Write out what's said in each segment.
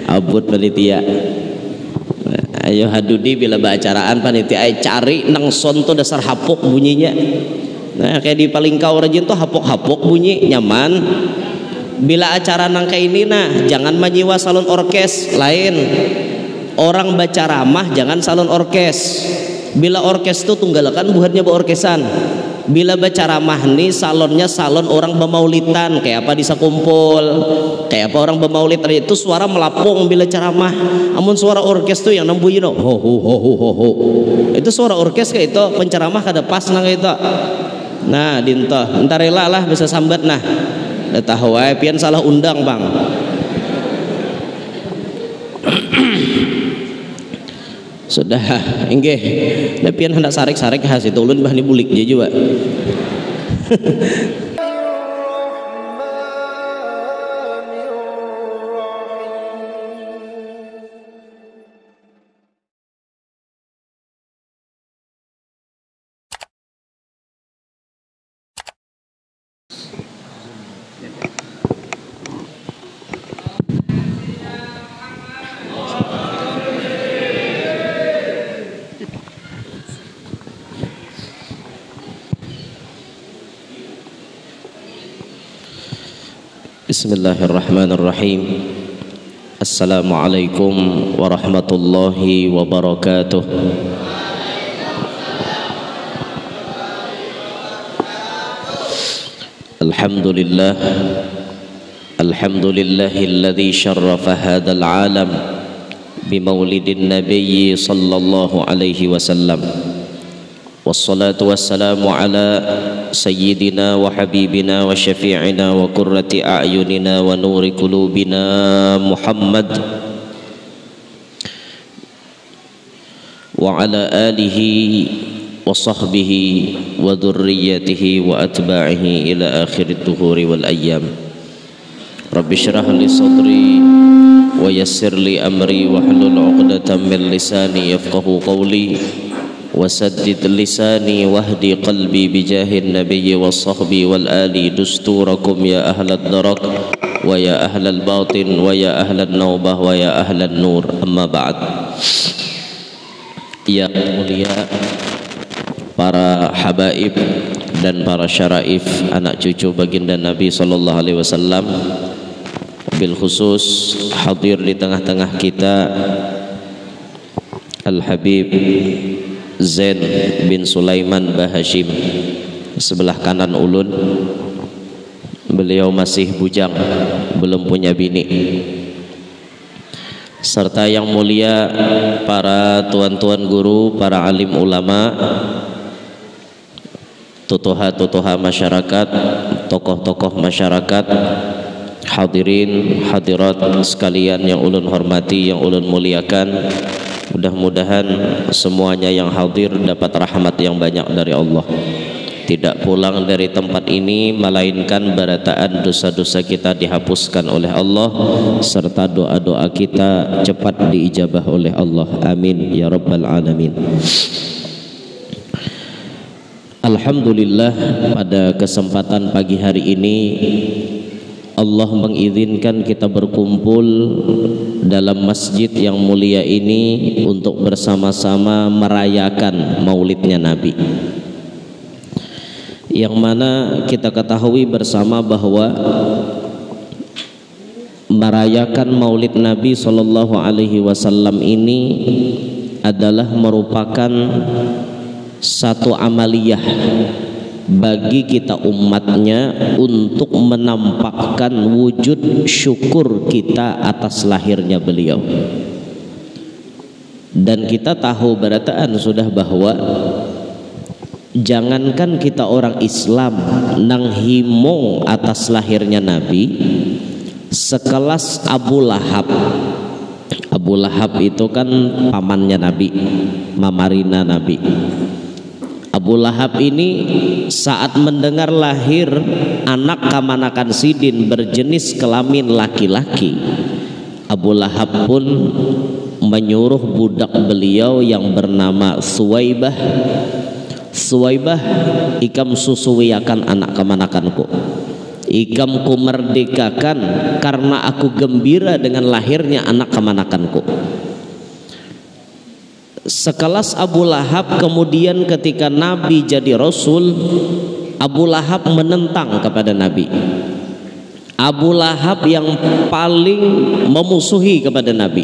Abut panitia. Ayo hadudi bila baacaraan panitia cari nang son tuh dasar hapok bunyinya. Nah kayak di Palingkau rajin tuh hapok-hapok bunyi nyaman. Bila acara nang kayak ini nah jangan menyewa salon orkes lain. Orang baca ramah jangan salon orkes. Bila orkes tuh tunggalakan buatnya bawa orkesan. Bila baca ramah nih salonnya salon orang bemaulitan kayak apa bisa kumpul kayak apa orang bemaulid itu suara melapung bila ceramah. Amun suara orkes tuh yang nembunyi no ho ho ho ho ho ho. Itu suara orkes kayak itu penceramah kada pas nang itu. Nah dinto entar rela lah bisa sambat nah. Udah tahu pian salah undang bang. Sudah enggih lepian hendak sarek-sarek hasil ulun bah ni bulik je juga. Bismillahirrahmanirrahim. Assalamualaikum warahmatullahi wabarakatuh. Alhamdulillah. Alhamdulillahilladzi syarrafa hadzal alam bimaulidin nabiyyi sallallahu alaihi wasallam. Wassalatu wassalamu ala sayyidina wa habibina wa syafi'ina wa qurrati a'yunina wa nuri qulubina Muhammad wa ala alihi wa sahbihi wa dhurriyyatihi wa atba'ihi ila akhir ad-duhuri wal ayyam. Rabbi shrah li sadri wa yassir li amri wa hlul 'uqdatam min lisani yafqahu qawli wasaddid lisani wahdi qalbi bijahin nabiyyi wassahbi wal ali dusturakum ya ahlad darak wa ya ahlal batin wa ya ahlan naubah wa ya ahlan nur amma ba'd. Ya mulia para habaib dan para syaraif anak cucu baginda Nabi sallallahu alaihi wasallam, bil khusus hadir di tengah-tengah kita Al-Habib Zain bin Sulaiman Bahashim sebelah kanan ulun. Beliau masih bujang, belum punya bini. Serta yang mulia para tuan-tuan guru, para alim ulama, tutuha-tutuha masyarakat, tokoh-tokoh masyarakat, hadirin hadirat sekalian yang ulun hormati, yang ulun muliakan. Mudah-mudahan semuanya yang hadir dapat rahmat yang banyak dari Allah, tidak pulang dari tempat ini melainkan barataan dosa-dosa kita dihapuskan oleh Allah, serta doa-doa kita cepat diijabah oleh Allah. Amin ya rabbal alamin. Alhamdulillah, pada kesempatan pagi hari ini Allah mengizinkan kita berkumpul dalam masjid yang mulia ini untuk bersama-sama merayakan maulidnya Nabi, yang mana kita ketahui bersama bahwa merayakan maulid Nabi Sallallahu Alaihi Wasallam ini adalah merupakan satu amaliyah bagi kita umatnya untuk menampakkan wujud syukur kita atas lahirnya beliau. Dan kita tahu berataan sudah bahwa jangankan kita orang Islam nang himo atas lahirnya Nabi, sekelas Abu Lahab. Abu Lahab itu kan pamannya Nabi, mamarina Nabi. Abu Lahab ini saat mendengar lahir anak kamanakan sidin berjenis kelamin laki-laki, Abu Lahab pun menyuruh budak beliau yang bernama Suwaibah, Suwaibah ikam susuwiakan anak kamanakanku, Ikam ku merdekakan karena aku gembira dengan lahirnya anak kemanakanku. Sekelas Abu Lahab kemudian ketika Nabi jadi Rasul, Abu Lahab menentang kepada Nabi. Abu Lahab yang paling memusuhi kepada Nabi.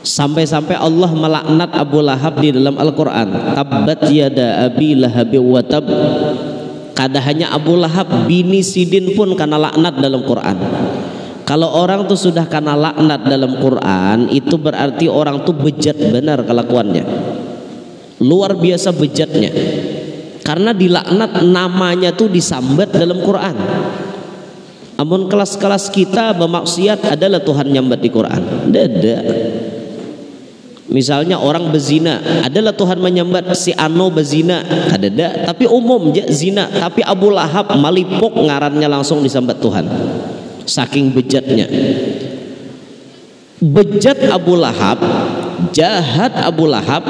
Sampai-sampai Allah melaknat Abu Lahab di dalam Al-Quran. Tabbat yada abi lahabi wa tab. Kada hanya Abu Lahab, bini Sidin pun kena laknat dalam Quran. Kalau orang tuh sudah kena laknat dalam Quran, itu berarti orang tuh bejat benar kelakuannya, luar biasa bejatnya. Karena dilaknat namanya tuh disambat dalam Quran. Amun kelas-kelas kita bermaksiat adalah Tuhan nyambat di Quran. Dada. Misalnya orang bezina, adalah Tuhan menyambat si Ano bezina, kadada, tapi umum aja zina. Tapi Abu Lahab malipok ngarannya langsung disambat Tuhan. Saking bejatnya. Bejat Abu Lahab, jahat Abu Lahab,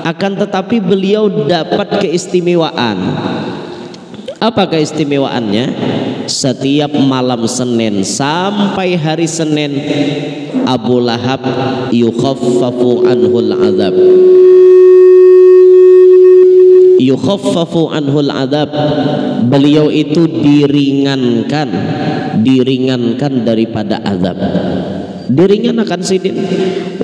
akan tetapi beliau dapat keistimewaan. Apa keistimewaannya? Setiap malam Senin sampai hari Senin, Abu Lahab yukhaffafu anhul azab. Yukhaffafu anhul azab. Beliau itu diringankan daripada azab. Diringankan Sidin.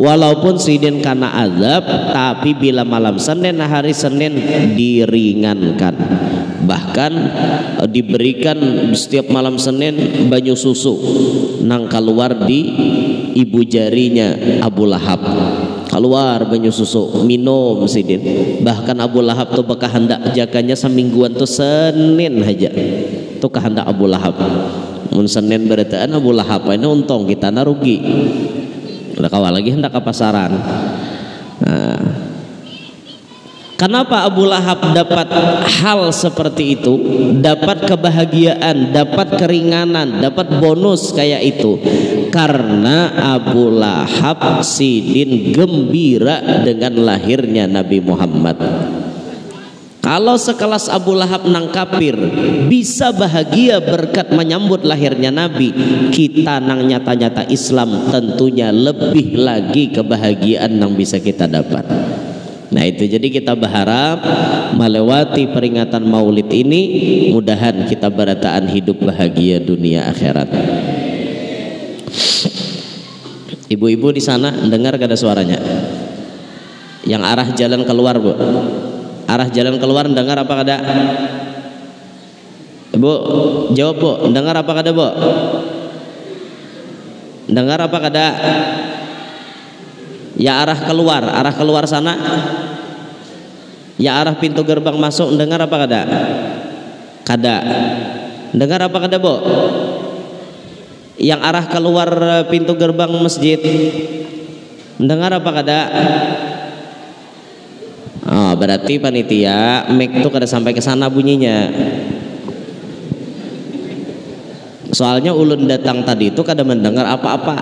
Walaupun Sidin karena azab, tapi bila malam Senin hari Senin diringankan. Bahkan diberikan setiap malam Senin banyu susu nang keluar di ibu jarinya Abu Lahab, keluar banyu susu minum Sidin. Bahkan Abu Lahab tuh bakal hendak jaganya semingguan tuh Senin aja tuh kehendak Abu Lahab. Mun Senin berataan Abu Lahab ini untung, kita na rugi. Udah kawal lagi hendak ke pasaran. Nah, kenapa Abu Lahab dapat hal seperti itu, dapat kebahagiaan, dapat keringanan, dapat bonus kayak itu? Karena Abu Lahab Sidin gembira dengan lahirnya Nabi Muhammad. Kalau sekelas Abu Lahab nang kafir bisa bahagia berkat menyambut lahirnya Nabi, kita nang nyata-nyata Islam tentunya lebih lagi kebahagiaan yang bisa kita dapat. Nah itu, jadi kita berharap melewati peringatan Maulid ini, mudahan kita berataan hidup bahagia dunia akhirat. Ibu-ibu di sana dengar kada suaranya? Yang arah jalan keluar, Bu. Arah jalan keluar dengar apa kada? Bu, jawab Bu, dengar apa kada Bu? Dengar apa kada? Ya arah keluar sana. Ya arah pintu gerbang masuk dengar apa kada? Kada. Dengar apa kada Bu? Yang arah keluar pintu gerbang masjid dengar apa kada? Oh, berarti panitia mic tuh kada sampai ke sana bunyinya. Soalnya ulun datang tadi itu kada mendengar apa-apa.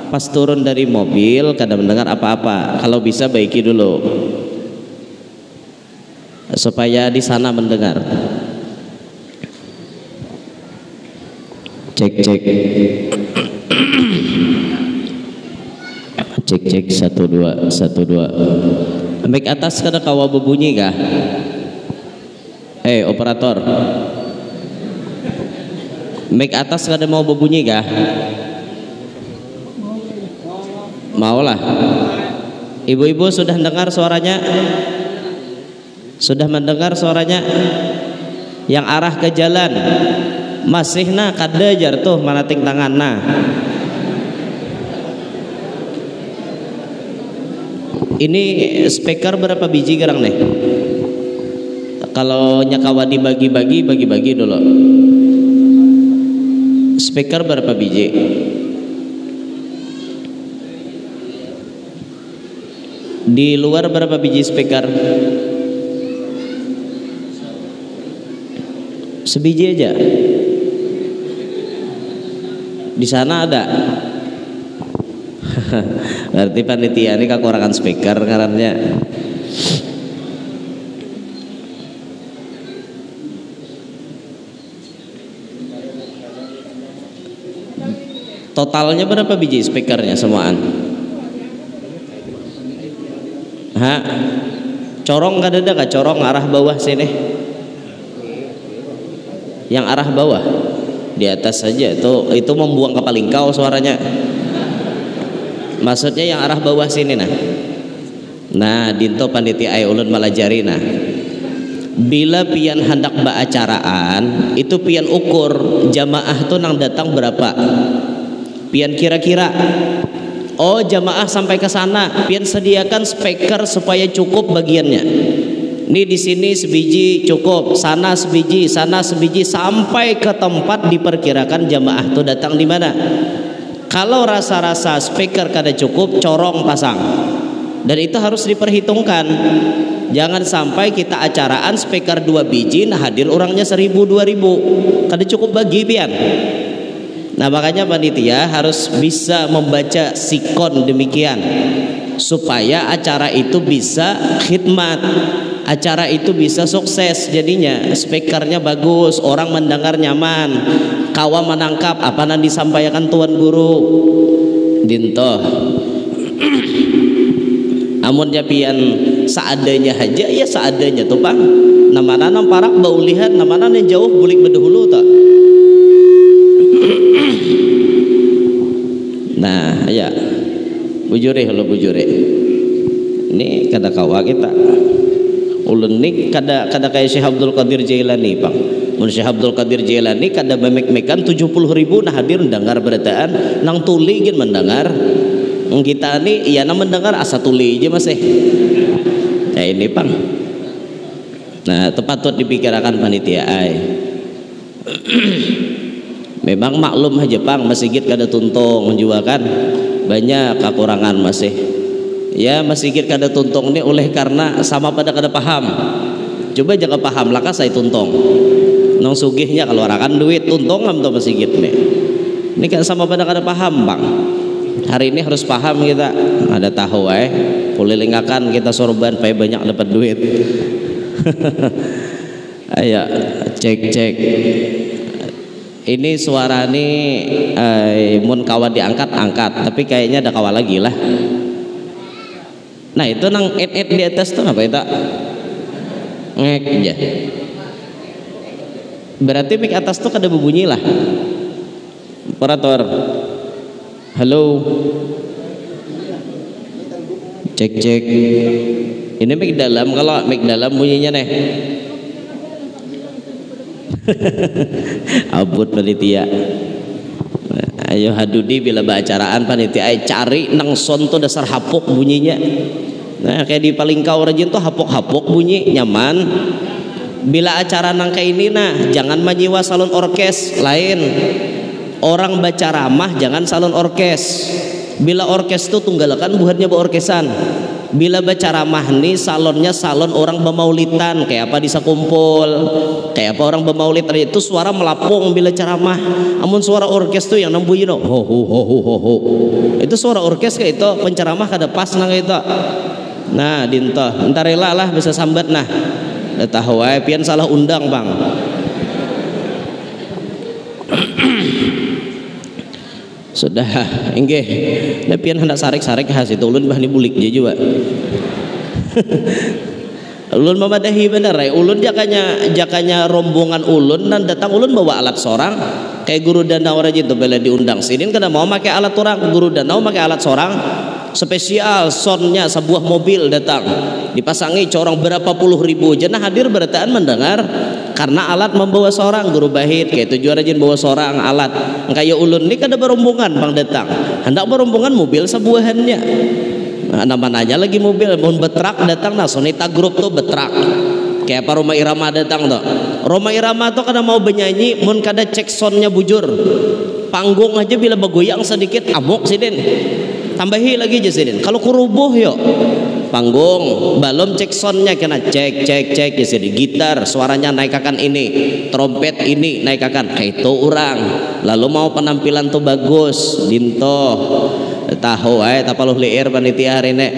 Pas turun dari mobil kada mendengar apa-apa. Kalau bisa baiki dulu supaya di sana mendengar. Cek cek. Cek cek 1 2 1 2. Mic atas kada kawa berbunyi kah? Operator. Mic atas kada mau berbunyi kah? Maulah. Ibu-ibu sudah dengar suaranya? Sudah mendengar suaranya? Yang arah ke jalan masih nah kada jar tuh manating tangan nah. Ini speaker berapa biji gerang nih? Kalau nyakawa dibagi-bagi, bagi-bagi dulu. Speaker berapa biji? Di luar berapa biji speaker? Sebiji aja. Di sana ada. Berarti panitia ini kekurangan speaker karena Totalnya berapa biji speakernya semuaan? Hah? Corong nggak ada nggak? Corong arah bawah sini. Yang arah bawah di atas saja itu membuang ke palingkau suaranya. Maksudnya yang arah bawah sini nah dinto panitia ulun malajari bila pian hendak baacaraan itu pian ukur jamaah tuh nang datang berapa, pian kira-kira oh jamaah sampai ke sana pian sediakan speaker supaya cukup bagiannya. Ini di sini sebiji cukup, sana sebiji sampai ke tempat diperkirakan jamaah tuh datang di mana. Kalau rasa-rasa speaker kada cukup, corong pasang. Dan itu harus diperhitungkan. Jangan sampai kita acaraan speaker 2 biji, nah hadir orangnya 1000 2000, kada cukup bagi pian. Nah makanya panitia harus bisa membaca sikon demikian supaya acara itu bisa khidmat, acara itu bisa sukses. Jadinya speakernya bagus, orang mendengar nyaman, kawa menangkap apa yang disampaikan tuan guru. Dinto amun japian seadanya aja ya seadanya tuh Bang. Namana nang parak bau lihat, namana yang jauh bulik bedahulu tak. Nah ya bujure halo bujure ini kada kawa kita ulun nih kada kayak Syekh Abdul Qadir Jailani Bang. Mun Syekh Abdul Qadir Jailani kada memek-mekan 70.000 nah hadir mendengar berataan nang tuli gin mendengar. Kita nih iya nang mendengar asa tuli aja masih. Ya ini Bang. Nah patut dipikirkan panitia memang maklum aja Bang, masjid kada tuntung juga kan banyak kekurangan masih. Ya masjid kada tuntung ini oleh karena sama pada kada paham. Coba jaga paham laka saya tuntung. Nong sugihnya kalau arakan duit tuntung am to masjid nih. Ini kan sama pada kada paham Bang. Hari ini harus paham kita. Ada tahu kulilingakan kita sorban supaya banyak dapat duit. Ayo cek. Ini suara ini mun kawan diangkat tapi kayaknya ada kawan lagi lah. Nah itu nang di atas tuh apa itu? Ngek aja. Berarti mic atas tuh kada berbunyi lah. Operator. Halo. Cek. Ini mic dalam, kalau mic dalam bunyinya nih. Abut panitia. Ayo hadudi bila baacaraan panitia cari nang son tuh dasar hapuk bunyinya. Nah kayak di palingkau rajin tuh hapuk-hapuk bunyi nyaman. Bila acara nang kayak ini jangan menyewa salon orkes lain. Orang baca ramah jangan salon orkes. Bila orkes tuh tunggalakan buatnya orkesan. Bila baca ramah nih salonnya salon orang bemaulitan kayak apa bisa kumpul kayak apa orang bemaulid itu suara melapung bila ceramah. Amun suara orkes tuh yang nambunyi ho itu suara orkes kayak itu penceramah kada pas nang itu. Nah dinto entar rela lah bisa sambat nah udah tahu pian salah undang Bang. Sudah enggih pian hendak sarek-sarek hasil ulun bah ni bulik je juga. Ulun memadahi bener ulun jakanya rombongan ulun dan datang ulun bawa alat sorang kayak guru danau rajin tuh bela diundang sinin kada mau pakai alat orang, guru danau pakai alat sorang spesial soundnya sebuah mobil datang dipasangi corong berapa puluh ribu jenah hadir berataan mendengar karena alat membawa seorang guru bahit kayak tujuan rajin bawa seorang alat kayak ulun ini kada berombongan Bang datang hendak berombongan mobil sebuahannya. Nah, namanya lagi mobil mohon betrak datang nah Sonita Group tuh betrak kayak apa Roma Irama datang tuh Roma Irama tuh kada mau bernyanyi mohon kada cek soundnya bujur panggung aja bila begoyang sedikit amuk sidin tambahi lagi aja sidin kalau kurubuh yuk panggung balom cek soundnya kena cek ya sidin gitar suaranya naikakan ini trompet ini naikakan kayak itu orang lalu mau penampilan tuh bagus dinto tahu tapaluh liir panitia hari ini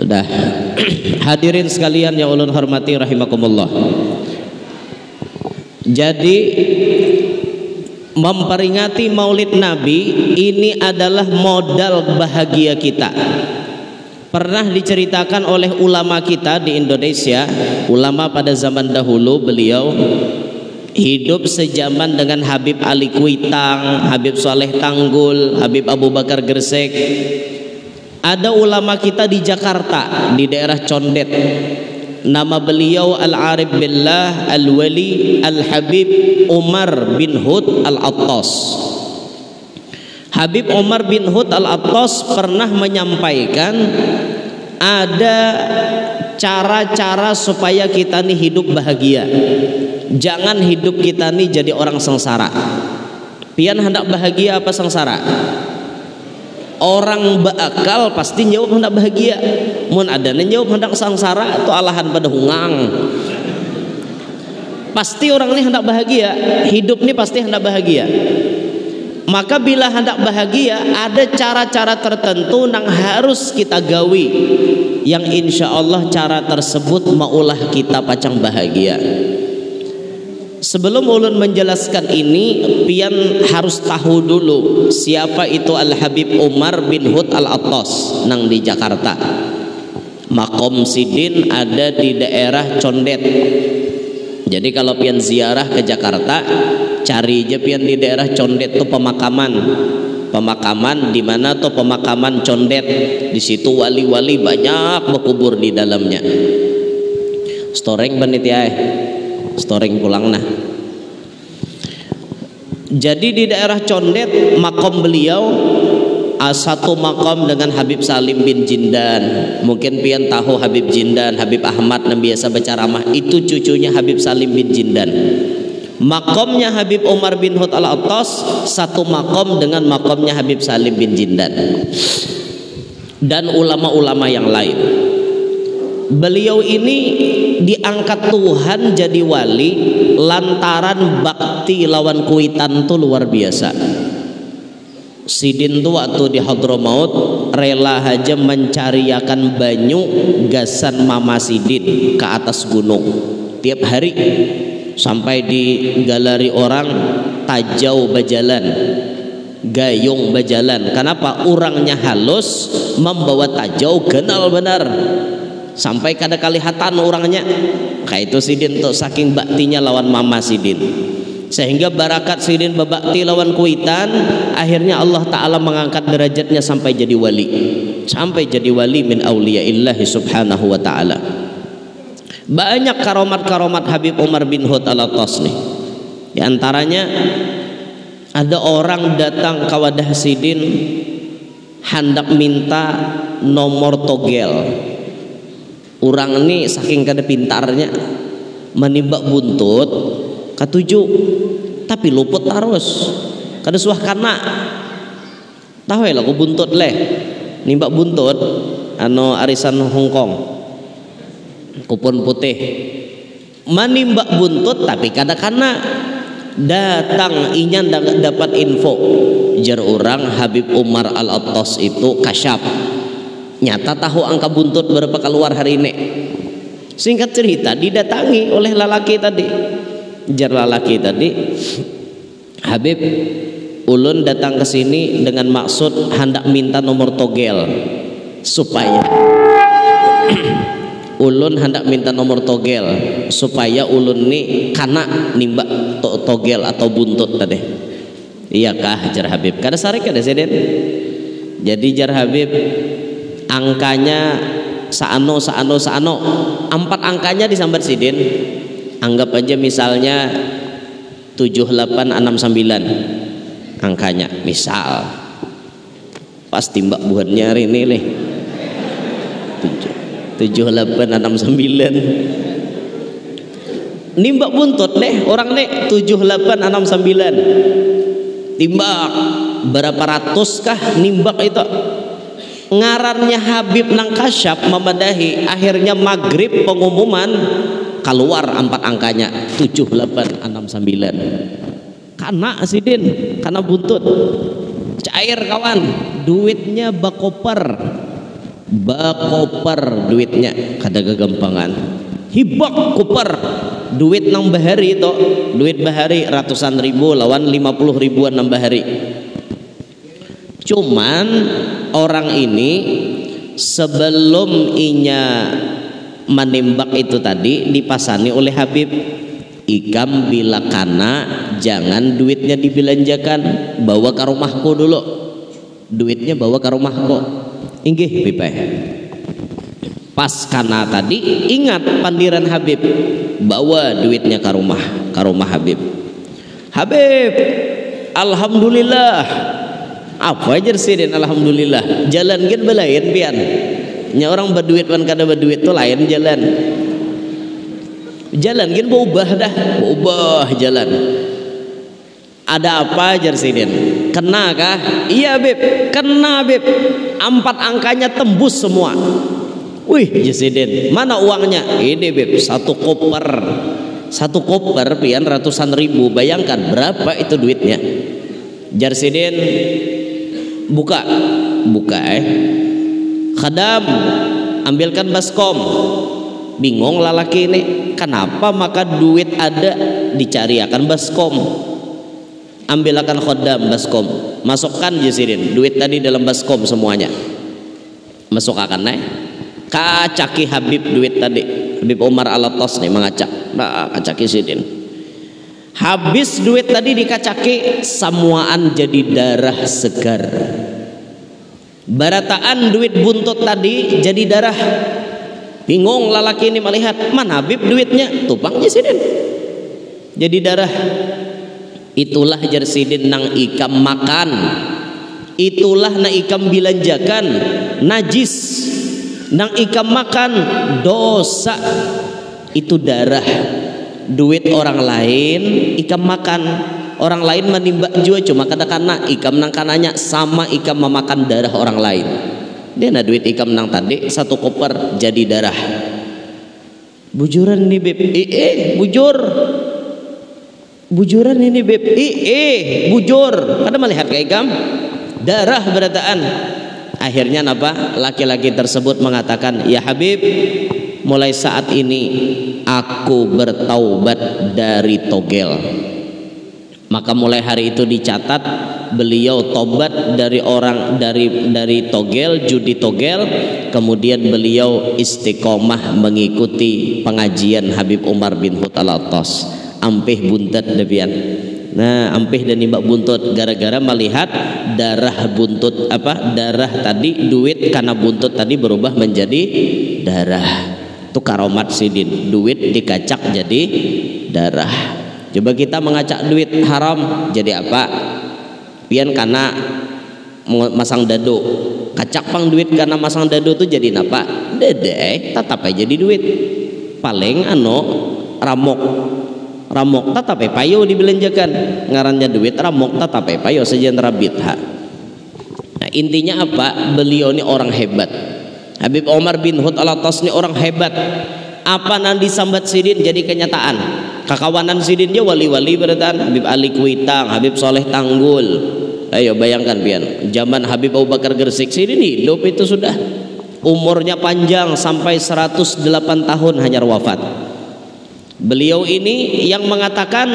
udah. Hadirin sekalian yang ulun hormati rahimakumullah. Jadi memperingati Maulid Nabi ini adalah modal bahagia kita. Pernah diceritakan oleh ulama kita di Indonesia, ulama pada zaman dahulu, beliau hidup sejaman dengan Habib Ali Kuitang, Habib Saleh Tanggul, Habib Abu Bakar Gresik. Ada ulama kita di Jakarta, di daerah Condet, nama beliau Al-Arif Billah Al-Wali Al-Habib Umar bin Hud Al-Attas. Habib Umar bin Hud Al-Attas pernah menyampaikan ada cara-cara supaya kita nih hidup bahagia. Jangan hidup kita nih jadi orang sengsara. Pian hendak bahagia apa sengsara? Orang bakal pasti jawab hendak bahagia. Mun ada jawab hendak sengsara itu alahan pada hungang. Pasti orang ini hendak bahagia, hidup ini pasti hendak bahagia. Maka bila hendak bahagia ada cara-cara tertentu yang harus kita gawi, yang insya Allah cara tersebut maulah kita pacang bahagia. Sebelum ulun menjelaskan ini, pian harus tahu dulu siapa itu Al-Habib Umar bin Hud Al-Attas nang di Jakarta. Makom Sidin ada di daerah Condet. Jadi kalau pian ziarah ke Jakarta, cari aja pian di daerah Condet tuh pemakaman. Pemakaman di mana tuh pemakaman Condet. Di situ wali-wali banyak berkubur di dalamnya. Storeng panitia, storeng pulang nah. Jadi di daerah Condet makom beliau satu makom dengan Habib Salim bin Jindan. Mungkin pian tahu Habib Jindan, Habib Ahmad yang biasa berceramah, itu cucunya Habib Salim bin Jindan. Makomnya Habib Umar bin Hud Al-Attas satu makom dengan makomnya Habib Salim bin Jindan dan ulama-ulama yang lain. Beliau ini diangkat Tuhan jadi wali lantaran bakti lawan Kuitan tuh luar biasa. Sidin tuh waktu di Hadramaut rela aja mencariakan banyu gasan Mama Sidin ke atas gunung tiap hari sampai di galeri orang tajau bajalan, gayung bajalan. Kenapa? Orangnya halus, membawa tajau kenal benar, sampai kada kalihatan orangnya. Kayak itu Sidin tuh saking baktinya lawan Mama Sidin. Sehingga barakat Sidin berbakti lawan Kuitan, akhirnya Allah Ta'ala mengangkat derajatnya sampai jadi wali. Sampai jadi wali min awliyaillahi subhanahu wa ta'ala. Banyak karomat-karomat Habib Umar bin Hud Al-Attas nih. Di antaranya ada orang datang ke wadah Sidin hendak minta nomor togel. Orang ini saking kada pintarnya menimbak buntut ketujuh, tapi luput terus kada suah kana. Tahu ya lagu buntut leh, nimbak buntut ano arisan Hongkong, kupon putih, manimbak buntut tapi kada kana. Datang inyan dapat info jar orang Habib Umar Al-Attas itu kasyaf, nyata tahu angka buntut berapa keluar hari ini. Singkat cerita didatangi oleh lelaki tadi, jar lelaki tadi, Habib ulun datang ke sini dengan maksud hendak minta nomor togel supaya ulun hendak minta nomor togel supaya ulun ni kana nimbak togel atau buntut tadi. Iyakah jar Habib? Kada sarik kada Sidin. Jadi jar Habib angkanya saano 4 angkanya disambar Sidin. Anggap aja misalnya 7869 angkanya misal. Pas timbak buatnya hari ini nih 7869 nimbak buntut deh orang nih 7869 timbak berapa ratus kah nimbak itu. Ngarannya Habib nang kasyaf memadahi, akhirnya maghrib pengumuman keluar 4 angkanya 7869. Kana Sidin, kana buntut cair kawan, duitnya bakoper duitnya kada gagampangan, hibak koper duit nang bahari itu, duit bahari ratusan ribu lawan 50 ribuan nang bahari. Cuman orang ini sebelum inya menembak itu tadi dipasani oleh Habib, ikam bila kana jangan duitnya dibelanjakan, bawa ke rumahku dulu, duitnya bawa ke rumahku. Inggih Pipe. Pas kana tadi ingat pandiran Habib, bawa duitnya ke rumah Habib. Habib, alhamdulillah. Apa aja sih den alhamdulillah. Jalan kan belain pian. Nya orang berduit kan kada berduit tuh lain jalan. Jalan kan berubah dah, berubah jalan. Ada apa aja sih den? Kena kah? Iya Beb, kena Beb. 4 angkanya tembus semua. Wih Jesiden, mana uangnya? Ini Beb, 1 koper. 1 koper pian ratusan ribu. Bayangkan berapa itu duitnya. Jarsidin buka khadam, ambilkan baskom. Bingung lalaki ini, kenapa maka duit ada dicari akan baskom. Ambilkan khadam baskom, masukkan Jarsidin duit tadi dalam baskom semuanya. Masuk akan kacaki Habib duit tadi. Habib Umar Alatos nih mengacak, kacaki Sidin. Habis duit tadi dikacaki, samuaan jadi darah segar. Barataan duit buntut tadi jadi darah. Bingung lalaki ini melihat, mana Habib duitnya? Tupangnya Sidin. Jadi darah. Itulah Jarsidin nang ikam makan. Itulah nang ikam belanjakan najis. Nang ikam makan dosa. Itu darah. Duit orang lain ikam makan, orang lain menimba jua cuma kadang-kadang ikam nang kananya sama ikam memakan darah orang lain. Dia na duit ikam nang tadi 1 koper jadi darah. Bujuran nih Beb, bujuran ini Beb, bujur. Kada melihat ke ikam darah berataan. Akhirnya apa? Laki-laki tersebut mengatakan, ya Habib, mulai saat ini aku bertaubat dari togel. Maka mulai hari itu dicatat beliau tobat dari togel, judi togel. Kemudian beliau istiqomah mengikuti pengajian Habib Umar bin Hud Alatos. Ampih buntet depian. Nah, ampih dan nimbak buntut gara-gara melihat darah buntut darah tadi, duit karena buntut tadi berubah menjadi darah. Itu karomat Sidin, duit dikacak jadi darah. Coba kita mengacak duit haram jadi apa? Pian karena masang dado, kacak pang duit karena masang dado tuh jadi apa? Dede tetap aja jadi duit. Paling ramok tetap payo dibelanjakan, ngarannya duit ramok tetap payo sejen rabitha. Nah, intinya apa? Beliau ini orang hebat. Habib Umar bin Hud Alatos ini orang hebat. Apa nan disambat Sidin jadi kenyataan. Kakawanan Sidin dia wali-wali beratan. Habib Ali Kuitang, Habib Soleh Tanggul. Ayo bayangkan pian, zaman Habib Abu Bakar Gresik Sidin hidup itu sudah umurnya panjang sampai 108 tahun hanya wafat. Beliau ini yang mengatakan,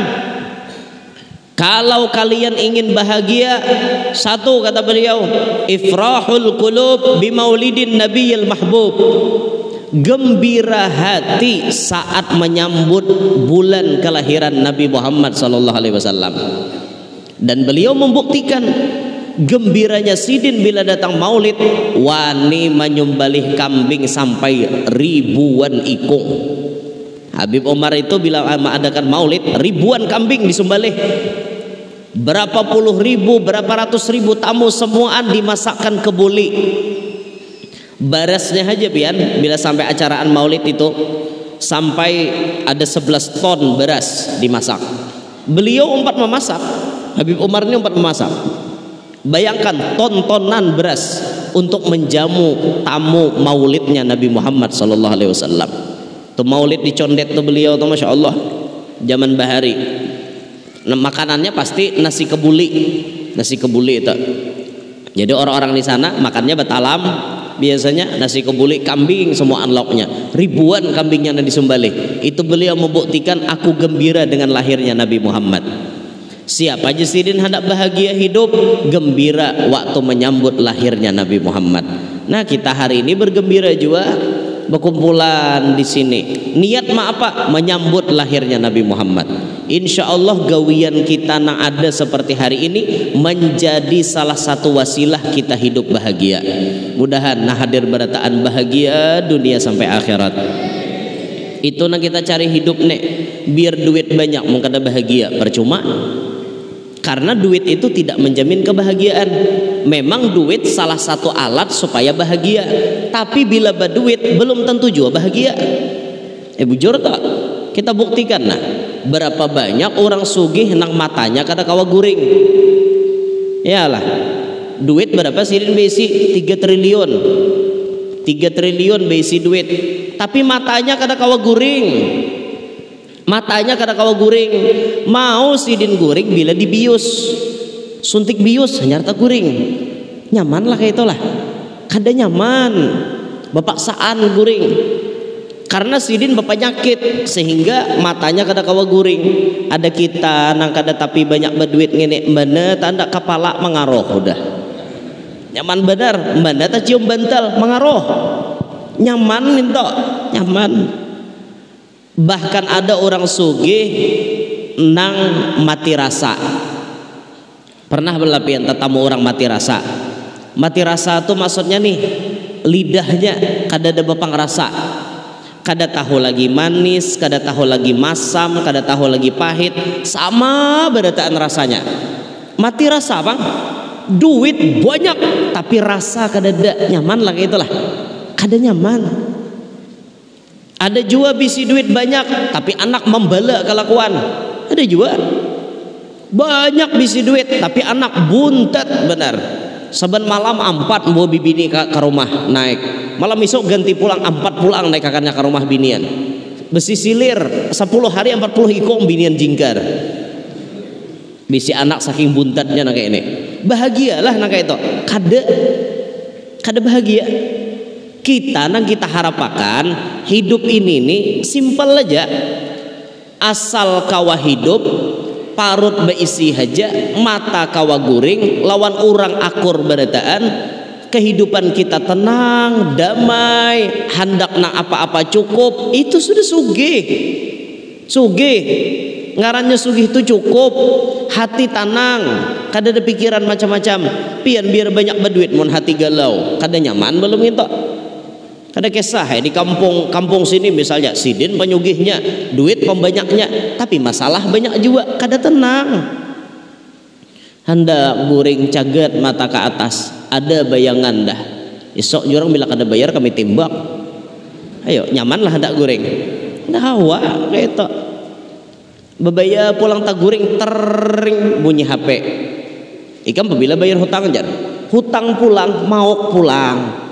kalau kalian ingin bahagia, satu kata beliau, ifrahul qulub bimaulidin nabiyil mahbub. Gembira hati saat menyambut bulan kelahiran Nabi Muhammad SAW. Dan beliau membuktikan gembiranya Sidin bila datang maulid, wani menyembelih kambing sampai ribuan ikung. Habib Umar itu bila mengadakan maulid, ribuan kambing disembelih. Berapa puluh ribu, berapa ratus ribu tamu semuaan dimasakkan kebuli. Barasnya aja pian, bila sampai acaraan maulid itu sampai ada 11 ton beras dimasak. Beliau 4 memasak. Habib Umar ini 4 memasak. Bayangkan ton-tonan beras untuk menjamu tamu maulidnya Nabi Muhammad SAW. Tuh maulid dicondet tuh beliau tuh masya Allah zaman bahari. Nah, makanannya pasti nasi kebuli itu. Jadi orang-orang di sana makannya betalam biasanya nasi kebuli kambing semua unlocknya, ribuan kambingnya yang disembelih. Itu beliau membuktikan aku gembira dengan lahirnya Nabi Muhammad. Siapa aja sidin hendak bahagia hidup, gembira waktu menyambut lahirnya Nabi Muhammad. Nah kita hari ini bergembira juga berkumpulan di sini. Niat ma apa? Menyambut lahirnya Nabi Muhammad. Insya Allah gawian kita yang ada seperti hari ini menjadi salah satu wasilah kita hidup bahagia. Mudahan nah hadir berataan bahagia dunia sampai akhirat. Itu nah kita cari hidup nek biar duit banyak mau kada bahagia percuma. Karena duit itu tidak menjamin kebahagiaan. Memang duit salah satu alat supaya bahagia, tapi bila berduit belum tentu juga bahagia. Bujur tak? Kita buktikan nah, berapa banyak orang sugih nang matanya kada kawa guring. Yalah, duit berapa sidin besi 3 triliun. 3 triliun besi duit, tapi matanya kada kawa guring. Matanya kada kawa guring. Mau sidin guring bila dibius, suntik bius nyarta guring. Nyaman lah kayak itulah. Kada nyaman bapaksaan guring. Karena sidin bapak nyakit sehingga matanya kada kawa guring. Ada kita nang kada tapi banyak berduit ngene mbana tanda kepala mengaruh udah. Nyaman benar, mbana ta cium bantal mengaruh. Nyaman minta, nyaman. Bahkan ada orang sugih nang mati rasa. Pernah berlapian tetamu orang mati rasa. Mati rasa itu maksudnya nih lidahnya kada ada bepang rasa, kada tahu lagi manis, kada tahu lagi masam, kada tahu lagi pahit, sama berataan rasanya. Mati rasa bang, duit banyak tapi rasa kada ada, nyaman lah kayak itulah, kada nyaman. Ada juga bisi duit banyak tapi anak membela kelakuan. Ada juga banyak bisi duit tapi anak buntet benar. Saban malam 4 bawa bibini ke rumah naik, malam esok ganti pulang 4 pulang naik kakaknya ke rumah binian. Besi silir 10 hari 40 ikong binian jingkar. Bisi anak saking buntetnya nang kayak ini. Bahagialah nang kayak itu. Kada bahagia. Kita nang kita harapakan hidup ini nih simpel aja, asal kawa hidup parut beisi haja, mata kawa guring, lawan orang akur berataan, kehidupan kita tenang, damai, hendak nang apa-apa cukup, itu sudah sugih. Sugih ngarannya sugih itu cukup, hati tenang, kada ada pikiran macam-macam. Pian biar banyak berduit mun hati galau, kada nyaman belum itu. Ada kisah di kampung sini misalnya sidin penyugihnya, duit pembanyaknya, tapi masalah banyak juga, kada tenang. Hendak guring caget mata ke atas, ada bayangan dah. Esok jurang bila kada bayar kami timbak. Ayo nyaman lah hendak guring. Dah hawa kayak itu. Bebaya pulang tak guring tering bunyi HP. Ikam bila bayar hutang jan. Hutang pulang mau pulang.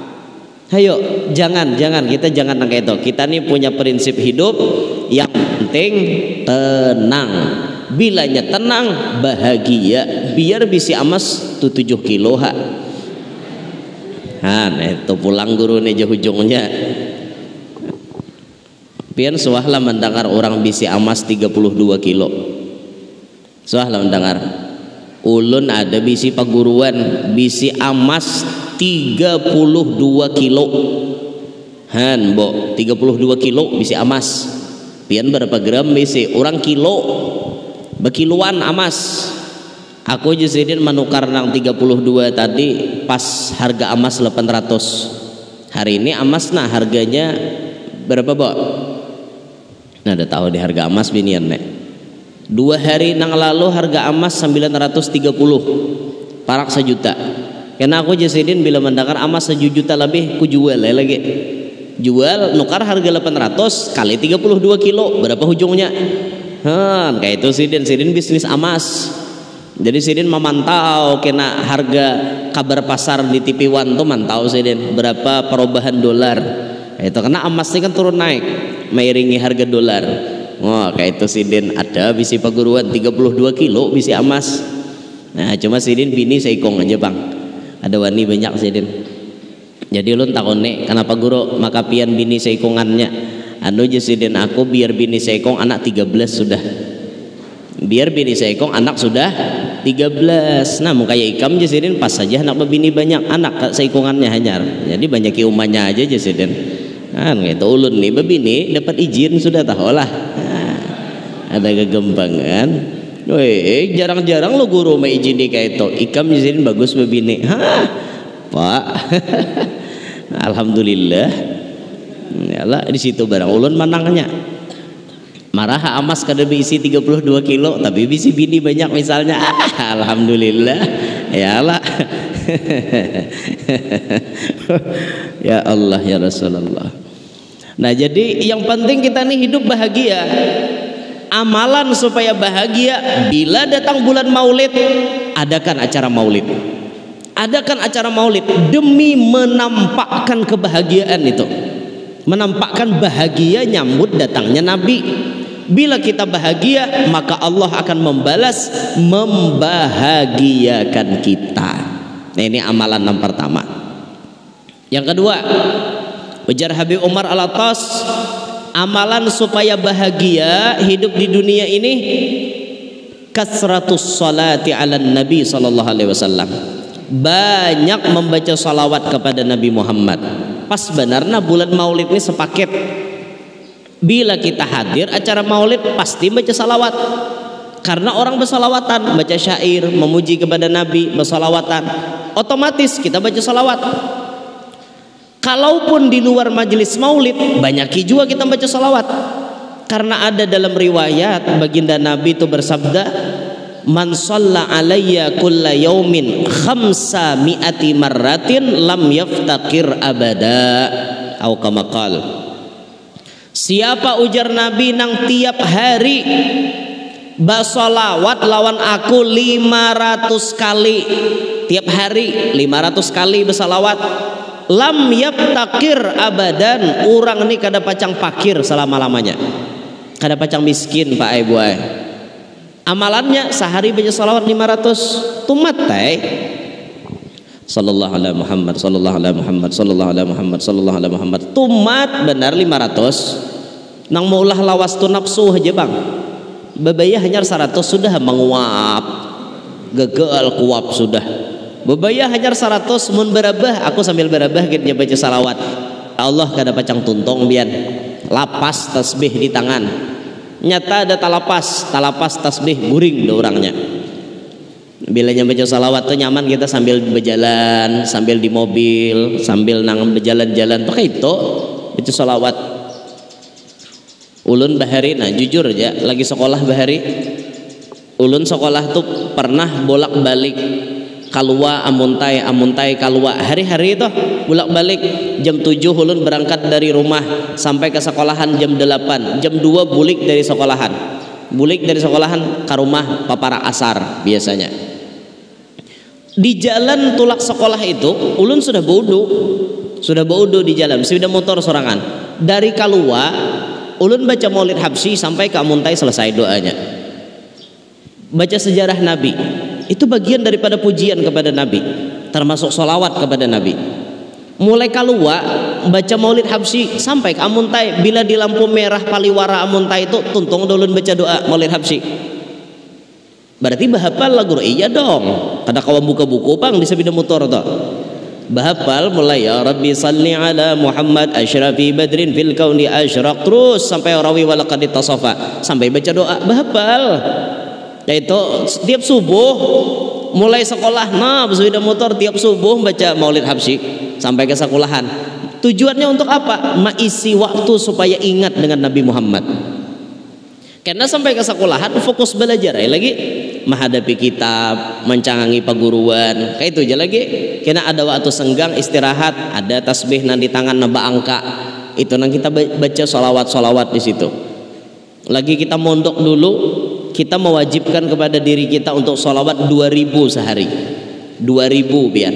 Ayo jangan kita jangan kayak itu. Kita nih punya prinsip hidup yang penting tenang. Bilanya tenang bahagia, biar bisa amas tu 7 kilo ha. Nah itu pulang guru nih ujungnya. Pian suahlah mendengar orang bisa amas 32 kilo. Suahlah mendengar. Ulun ada bisi paguruan bisi amas 32 kilo. Han bo 32 kilo bisi amas. Pian berapa gram bisi? Orang kilo bekiluan amas. Aku jasidin menukar nang 32 tadi pas harga amas 800. Hari ini amas nah harganya berapa bo? Nah udah tahu di harga emas binian nek. 2 hari nang lalu harga emas 930, parak 1 juta. Karena aku jasidin bila mendengar emas 1 juta lebih ku jual lagi. Jual nukar harga 800 kali 32 kilo berapa ujungnya? Kayak itu sidin bisnis emas. Jadi sidin memantau kena harga kabar pasar di TV One tuh mantau sidin berapa perubahan dolar. Itu karena emas ini kan turun naik mengiringi harga dolar. Wah kayak itu sidin ada bisi paguruan 32 kilo bisi emas. Nah cuma sidin bini seikong aja bang. Ada wani banyak sidin. Jadi ulun takone kenapa guru maka pian bini seikungannya anu jesiden aku biar bini seikong anak 13 sudah, biar bini seikong anak sudah 13. Nah muka ikam jesiden pas saja anak bini banyak anak seikungannya hanyar, jadi banyak umahnya aja jesiden kan gitu. Ulun nih bebini dapat izin sudah tahu lah, ada kegembangan. Weh jarang-jarang lo guru mau izin kayak itu ikam jesiden bagus bebini. Pak alhamdulillah yalah di situ barang ulun manangnya marah amas kada bisi 32 kilo tapi bisi bini banyak misalnya. Alhamdulillah yalah. Ya Allah ya Rasulullah. Nah jadi yang penting kita nih hidup bahagia. Amalan supaya bahagia, bila datang bulan Maulid adakan acara Maulid. Adakan acara Maulid demi menampakkan kebahagiaan itu, menampakkan bahagia nyambut datangnya Nabi. Bila kita bahagia maka Allah akan membahagiakan kita. Nah ini amalan yang pertama. Yang kedua, ujar Habib Umar Al-Attas, amalan supaya bahagia hidup di dunia ini kasratus salati ala Nabi sallallahu alaihi wasallam. Banyak membaca salawat kepada Nabi Muhammad. Pas benarnya bulan Maulid ini sepaket. Bila kita hadir acara Maulid pasti baca salawat. Karena orang bersalawatan, baca syair, memuji kepada Nabi, bersalawatan, otomatis kita baca salawat. Kalaupun di luar majelis Maulid, banyak juga kita baca salawat. Karena ada dalam riwayat baginda Nabi itu bersabda, man shalla alayya kulla yaumin khamsa mi'ati marratin lam yaftaqir abada au kama qala. Siapa ujar Nabi nang tiap hari basolawat lawan aku 500 kali, tiap hari 500 kali bersalawat, lam yaftaqir abadan, orang ini kada pacang pakir selama-lamanya, kada pacang miskin Pak Ibu. Amalannya sehari baca salawat 500 tumat teh. Sallallahu alaihi Muhammad, sallallahu alaihi Muhammad, sallallahu alaihi Muhammad, sallallahu alaihi Muhammad. Tumat benar 500. Nang maulah lawas tu nafsu aja bang. Bebayah hanya 100 sudah menguap. Gegel kuap sudah. Bebayah hanya 100 mun berabah aku sambil berabah gitu baca salawat. Allah kada pacang tuntong bian. Lapas tasbih di tangan. Nyata ada talapas tasbih guring do orangnya. Bila baca salawat tuh nyaman kita sambil berjalan, sambil di mobil, sambil nang berjalan-jalan pakai itu baca salawat. Ulun bahari, nah jujur aja lagi sekolah bahari, ulun sekolah tuh pernah bolak-balik kalua amuntai kalua hari-hari itu bolak-balik. Jam 7 ulun berangkat dari rumah sampai ke sekolahan jam 8, jam 2 bulik dari sekolahan ke rumah papara asar biasanya. Di jalan tulak sekolah itu ulun sudah baudu di jalan sepeda motor sorangan dari kalua. Ulun baca Maulid Habsyi sampai ke amuntai selesai doanya, baca sejarah Nabi. Itu bagian daripada pujian kepada Nabi, termasuk sholawat kepada Nabi. Mulai kalua baca Maulid Habsyi sampai ke amuntai. Bila di lampu merah paliwara amuntai itu tuntung ulun baca doa Maulid Habsyi. Berarti bahapal lah guru. Iya dong, kada kawan buka buku bang di sepeda motor tuh. Bahapal mulai ya Rabbi salli ala Muhammad asyrafi badrin fil kauni asyraq, terus sampai rawi walaqad tasafa sampai baca doa bahapal. Yaitu setiap subuh mulai sekolah bersepeda motor tiap subuh baca Maulid Habsyi sampai ke sekolahan. Tujuannya untuk apa? Mengisi waktu supaya ingat dengan Nabi Muhammad. Karena sampai ke sekolahan fokus belajar lagi menghadapi kitab, mencangangi perguruan, kayak itu aja lagi. Karena ada waktu senggang istirahat, ada tasbih nanti tangan nambah angka. Itu nanti kita baca sholawat di situ. Lagi kita mondok dulu, kita mewajibkan kepada diri kita untuk sholawat 2000 sehari. 2000 biar.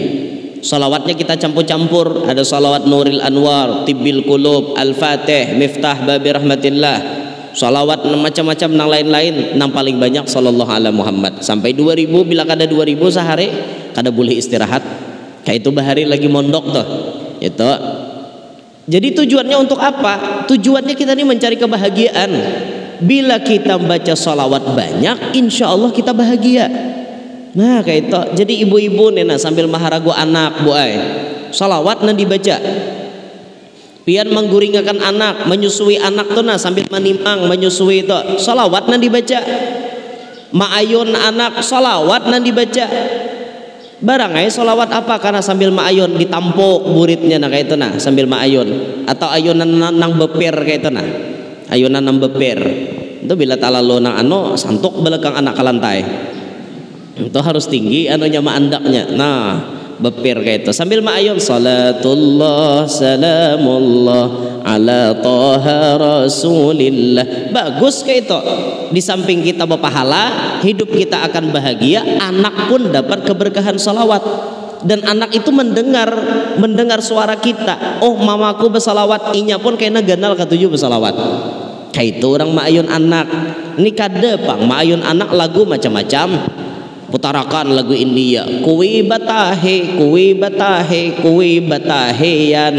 Sholawatnya kita campur-campur. Ada sholawat Nuril Anwar, Tibbil Qulub, Al-Fatih, Miftah Babi Rahmatillah. Sholawat macam-macam nang lain-lain. Nang paling banyak sallallahu alaihi Muhammad. Sampai 2000, bila kada 2000 sehari, kada boleh istirahat. Kayak itu bahari lagi mondok tuh. Itu. Jadi tujuannya untuk apa? Tujuannya kita ini mencari kebahagiaan. Bila kita baca sholawat banyak, insya Allah kita bahagia. Nah kayak itu. Jadi ibu-ibu nih sambil maharagu anak bu ay, sholawat nah dibaca. Pian mengguringakan anak, menyusui anak tuh nah sambil menimang menyusui itu, sholawat nah dibaca. Ma'ayun anak, sholawat nah dibaca. Barang ay sholawat apa? Karena sambil ma'ayun ditampuk buritnya nah kayak itu nah sambil ma'ayun. Atau ayunan nang beper kayak itu nah, ayunan nang beper. Itu bila talalu nang santuk belakang anak ke lantai. Itu harus tinggi anunya andaknya. Nah beper kayak itu sambil ma'ayun, salatullah salamullah ala taha rasulillah. Bagus kayak itu. Di samping kita berpahala, hidup kita akan bahagia, anak pun dapat keberkahan salawat. Dan anak itu mendengar suara kita. Oh mamaku bersalawat, inya pun kayaknya ganal ketujuh bersalawat. Kayak itu orang ma'ayun anak. Ini kade pang ma'ayun anak lagu macam-macam. Putarakan lagu India, kuwi batahe yan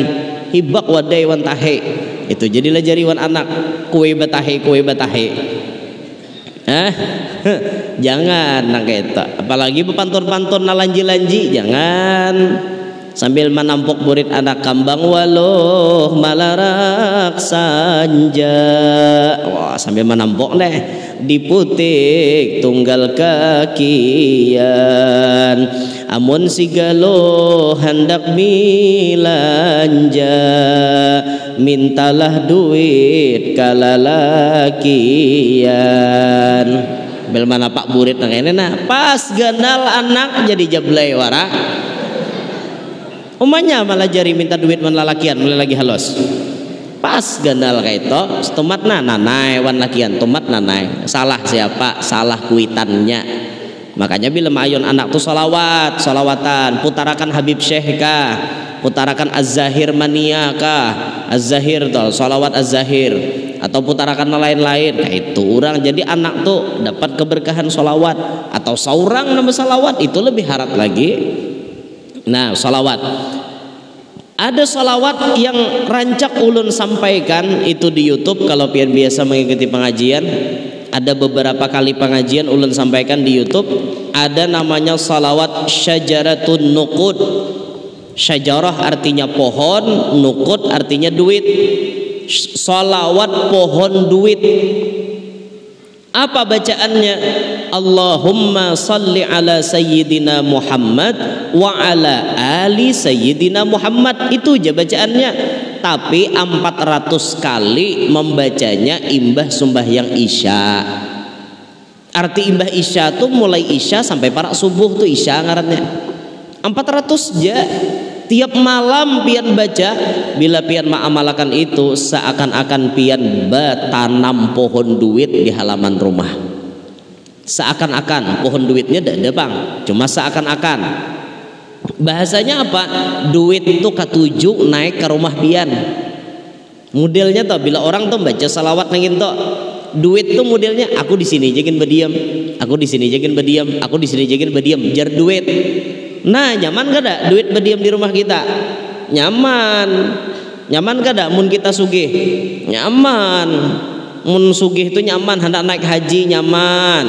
hibak wadai wan tahe. Itu jadilah jariwan anak, kuwi batahe jangan nang itu. Apalagi pantun-pantun nalanji-lanji jangan. Sambil menampuk murid anak, kambang waluh malarak sanja. Wah sambil menampuk deh, diputik tunggal kakian. Amun sigalo hendak milanja, mintalah duit kalalakian. Bel mana pak murid nang ini nah pas ganal anak jadi jablay wara. Umanya malah jari minta duit man lalakian, malah lagi halus. Pas ganal kayak itu, tomat nanai wan lakian, tomat nanai. Salah siapa? Salah kuitannya. Makanya bila ma'ayun anak tuh salawatan, putarakan Habib Syekh kah, putarakan Az-Zahir Mania kah, Az-Zahir tuh, salawat Az-Zahir, atau putarakan lain-lain. Kayak itu orang. Jadi anak tuh dapat keberkahan salawat, atau seorang nama salawat itu lebih harat lagi. Nah salawat, ada salawat yang rancak ulun sampaikan itu di YouTube. Kalau pian biasa mengikuti pengajian, ada beberapa kali pengajian ulun sampaikan di YouTube. Ada namanya salawat syajaratun nuqud. Syajarah artinya pohon, nuqud artinya duit. Salawat pohon duit. Apa bacaannya? Allahumma salli ala sayyidina Muhammad wa ala ali sayyidina Muhammad. Itu aja bacaannya. Tapi 400 kali membacanya imbah sembahyang isya. Arti imbah isya tuh mulai isya sampai para subuh tuh isya ngarannya. 400 aja. Tiap malam pian baca. Bila pian ma'amalakan itu, seakan-akan pian tanam pohon duit di halaman rumah. Seakan-akan pohon duitnya ada bang, cuma seakan-akan. Bahasanya apa? Duit itu ketujuh naik ke rumah pian. Modelnya tuh bila orang tuh baca salawat nangin tuh, duit tuh modelnya aku di sini jagin berdiam, aku di sini jagin berdiam, aku di sini jagin berdiam, jar duit. Nah nyaman gak ada duit berdiam di rumah kita? Nyaman. Nyaman gak ada mun kita sugih? Nyaman. Mun sugih itu nyaman, hendak naik haji nyaman.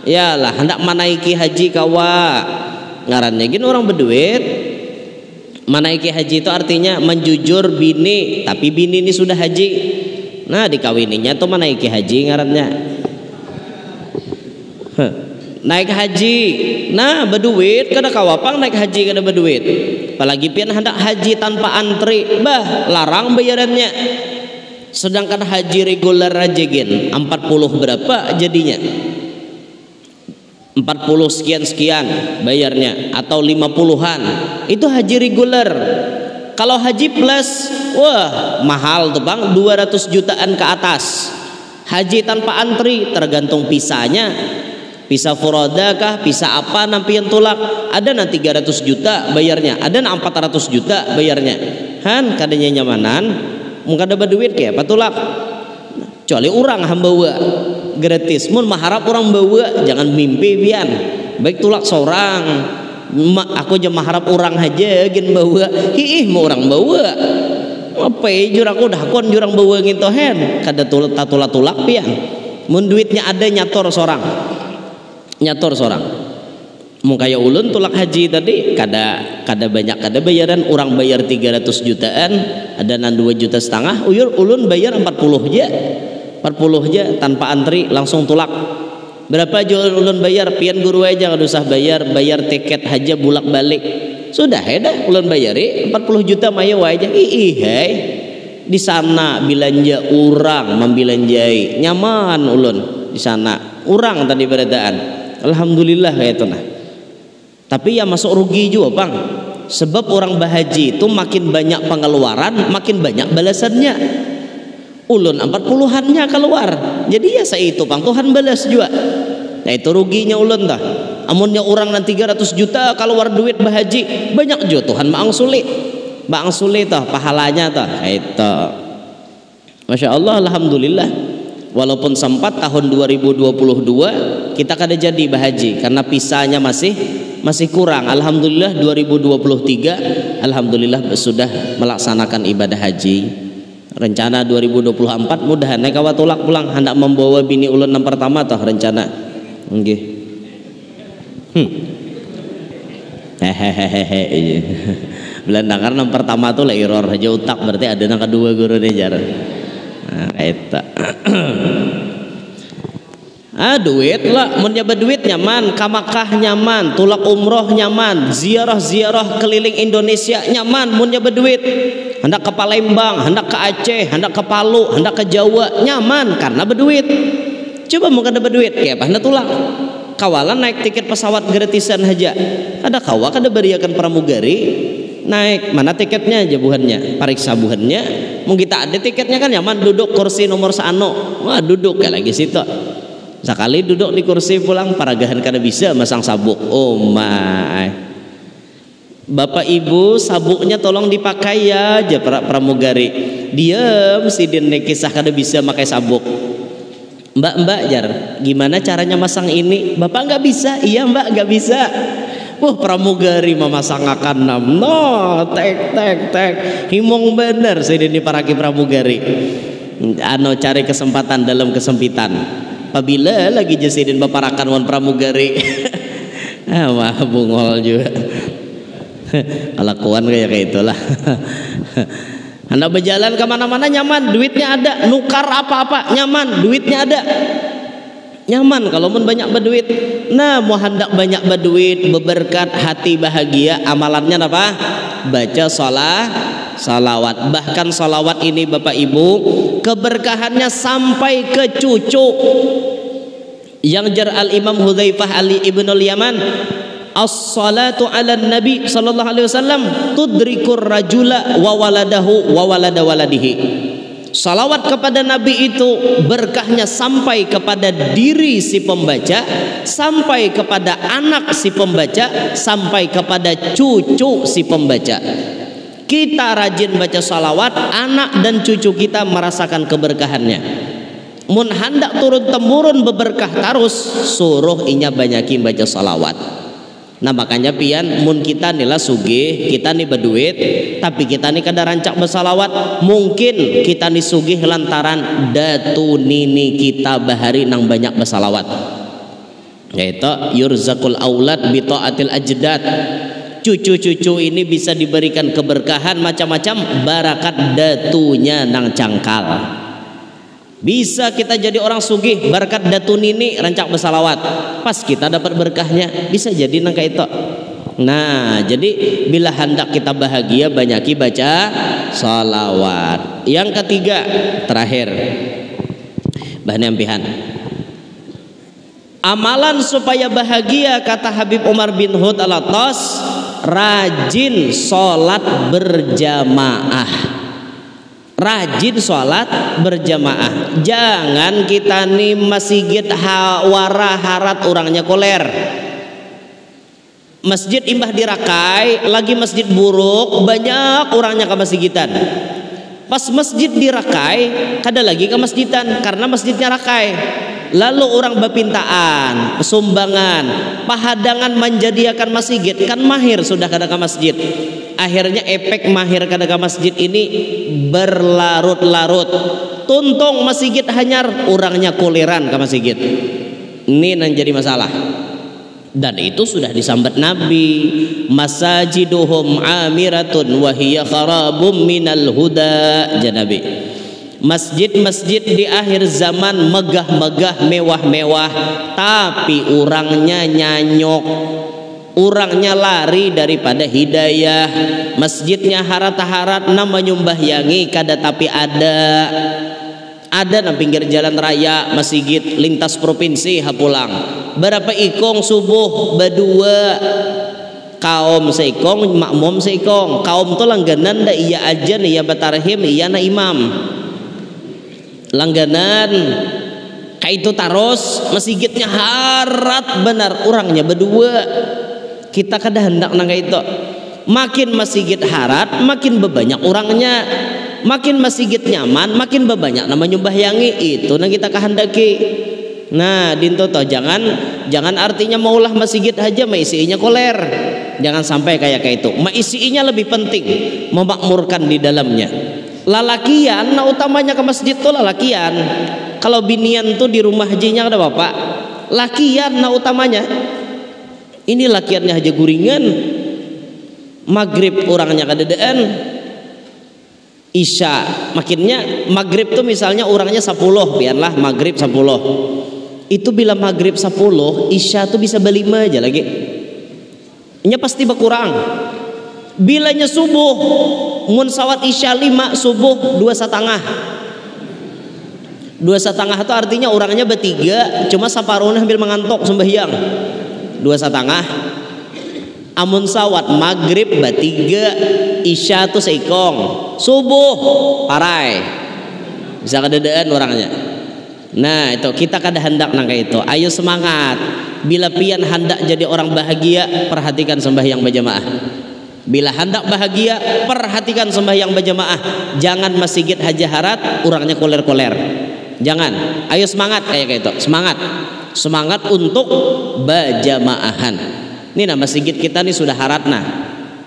Yalah hendak menaiki haji kawa. Ngarannya gini orang berduit. Menaiki haji itu artinya menjujur bini, tapi bini ini sudah haji. Nah dikawininya tuh menaiki haji ngarannya. Naik haji, nah berduit kada kawapang naik haji kada berduit. Apalagi pian hendak haji tanpa antri, bah larang bayarannya. Sedangkan haji reguler aja gen 40 berapa jadinya? 40 sekian bayarnya, atau 50-an. Itu haji reguler. Kalau haji plus, wah mahal tuh bang, 200 jutaan ke atas. Haji tanpa antri tergantung pisahnya. Pisah furoda kah, pisah apa nampi yang tulak. Ada na 300 juta bayarnya, ada na 400 juta bayarnya. Han kadanya nyamanan, mungkin ada berduit kayak apa tulak. Kecuali orang hambawa gratis. Mun maharap orang bawa jangan mimpi pian. Baik tulak seorang, Aku aja harap orang aja gen bawa hiih mau orang bawa apa jurang aku dah kon jurang bawa gitu hen kada tulak pian mun duitnya ada nyator seorang mau kayak ulun tulak haji tadi kada banyak kada bayaran orang bayar 300 jutaan ada 2,5 juta ulun bayar 40 aja tanpa antri langsung tulak. Berapa jual ulun bayar pian guru aja kada usah bayar tiket haja bulak balik sudah dah ulun bayari 40 juta mayo aja di sana belanja orang membelanjai nyaman ulun di sana orang tadi beradaan alhamdulillah kayak itu nah. Tapi ya masuk rugi juga bang sebab orang bahaji itu makin banyak pengeluaran makin banyak balasannya. Ulun 40-annya keluar jadi ya saya itu bang Tuhan balas juga. Nah itu ruginya ulun dah amunnya orang nanti 300 juta keluar duit bahaji banyak juga Tuhan maang sulit toh pahalanya toh itu. Masya Allah alhamdulillah walaupun sempat tahun 2022 kita kada jadi bahaji karena pisahnya masih kurang. Alhamdulillah 2023 alhamdulillah sudah melaksanakan ibadah haji. Rencana 2024 mudah naik awak tulak pulang hendak membawa bini ulun yang pertama toh rencana nggih. Hehehe belandangan yang pertama tuh lah error aja utak berarti ada yang kedua guru nih jar. Nah eta duit lah mun nyaba duit nyaman ka Makkah nyaman tulak umroh nyaman ziarah keliling Indonesia nyaman mun nyaba duit hendak ke Palembang hendak ke Aceh hendak ke Palu hendak ke Jawa nyaman karena berduit. Coba mau kada berduit kayak apa hendak tulak kawalan naik tiket pesawat gratisan aja ada kawa kada beriakan pramugari naik mana tiketnya aja buhannya pariksa buhannya mau kita ada tiketnya kan nyaman duduk kursi nomor sano wah duduk kayak lagi situ sekali duduk di kursi pulang paragahan kada bisa masang sabuk oh my. Bapak ibu sabuknya tolong dipakai ya aja pramugari diam sidin kisah kada bisa pakai sabuk. Mbak jar gimana caranya masang ini bapak nggak bisa iya mbak nggak bisa. Pramugari memasang akan tek himong bener sidin paraki pramugari cari kesempatan dalam kesempitan apabila lagi jasidin baparakan wan pramugari wah bungol juga kelakuan kayak itulah. Anda berjalan kemana-mana nyaman duitnya ada nukar apa-apa nyaman duitnya ada nyaman kalau mun banyak berduit. Nah mau hendak banyak berduit beberkat hati bahagia amalannya apa baca salawat bahkan salawat ini bapak ibu keberkahannya sampai ke cucu yang jar al Imam Hudzaifah Ali ibnul Yaman as-salatu ala nabi sallallahu alaihi wasallam tudrikur rajula wa waladahu wa walada waladihi. Salawat kepada nabi itu berkahnya sampai kepada diri si pembaca sampai kepada anak si pembaca sampai kepada cucu si pembaca. Kita rajin baca salawat anak dan cucu kita merasakan keberkahannya. Mun hendak turun temurun beberkah terus suruh inya banyakin baca salawat. Nah makanya pian mun kita nila sugih kita nih berduit tapi kita nih kada rancak bersalawat mungkin kita nih sugih lantaran datu nini kita bahari nang banyak bersalawat yaitu yurzakul aulad bi taatil ajdad. Cucu-cucu ini bisa diberikan keberkahan macam-macam barakat datunya nang cangkal. Bisa kita jadi orang sugih berkat datu nini rancak bersalawat pas kita dapat berkahnya bisa jadi nang kayak itu. Nah jadi bila hendak kita bahagia banyaki baca salawat. Yang ketiga terakhir bahan ampihan amalan supaya bahagia kata Habib Umar bin Hud al-Attas rajin sholat berjamaah. Rajin sholat berjamaah. Jangan kita nih masjid hawara harat orangnya koler. Masjid imbah dirakai lagi masjid buruk banyak orangnya ke masjidan. Pas masjid dirakai kada lagi ke masjidan karena masjidnya rakai. lalu orang bapintaan sumbangan pahadangan menjadikan masjid kan mahir sudah kada ke masjid. Akhirnya efek mahir kada ke masjid ini berlarut-larut, tuntung masjid hanyar, orangnya kuliran ke masjid. Ini yang jadi masalah. Dan itu sudah disambat Nabi, masajiduhum amiratun wa hiya kharabum minal huda, Nabi. Masjid-masjid di akhir zaman megah-megah, mewah-mewah, tapi orangnya nyanyok, orangnya lari daripada hidayah. Masjidnya harat-harat nama nyumbahyangi kada tapi ada nang pinggir jalan raya masjid lintas provinsi hapulang berapa ikong subuh berdua kaum seikong makmum seikong kaum tu langganan da iya ajan iya batarhim iya na imam langganan kayak itu taros masjidnya harat benar orangnya berdua. Kita kada hendak nang kayak itu. Makin masjid harat makin bebanyak orangnya, makin masjid nyaman makin bebanyak nama nyumbahyangi, itu nang kita kehendaki. Nah dinto toh jangan artinya maulah masjid aja maisinya koler, jangan sampai kayak itu. Maisinya lebih penting memakmurkan di dalamnya. Lalakian nah utamanya ke masjid tuh lalakian. Kalau binian tuh di rumah hajinya ada bapak, lakian nah utamanya. Ini lakiannya aja guringan, maghrib orangnya kadedaan, isya makinnya maghrib tuh misalnya orangnya 10, biarlah maghrib 10, itu bila maghrib 10 isya tuh bisa berlima aja lagi, nya pasti berkurang. Bilanya subuh mun sawat isya 5 subuh 2,5 itu artinya orangnya bertiga cuma saparona hampir mengantuk sembahyang 2,5. Amun sawat maghrib bertiga, isya tuh seikong, subuh parai bisa kadedaan orangnya. Nah itu kita kada hendak nang kayak itu. Ayo semangat, bila pian hendak jadi orang bahagia perhatikan sembahyang berjamaah. Bila hendak bahagia perhatikan sembahyang berjamaah. Jangan masjid haja harat orangnya koler-koler, jangan. Ayo semangat kayak itu, semangat untuk berjamaahan. Ini nama masjid kita nih sudah haratna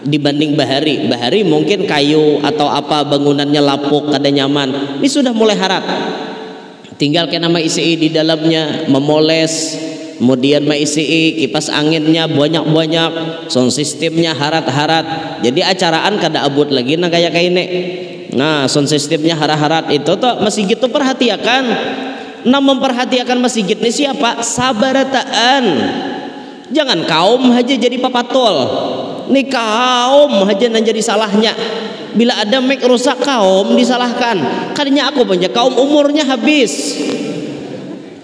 dibanding bahari mungkin kayu atau apa bangunannya lapuk kada nyaman, ini sudah mulai harat. Tinggal ke nama isi di dalamnya memoles, kemudian isi kipas anginnya banyak, sound sistemnya harat-harat. Jadi acaraan kada abut lagi nah kayak ini. Nah sound sistemnya harat-harat itu tuh masjid itu perhatikan. Nah memperhatikan masjid ini siapa? Sabarataan. Jangan kaum aja jadi papatol. Nih kaum aja yang jadi salahnya. Bila ada mic rusak kaum disalahkan. Kadinya aku punya kaum umurnya habis.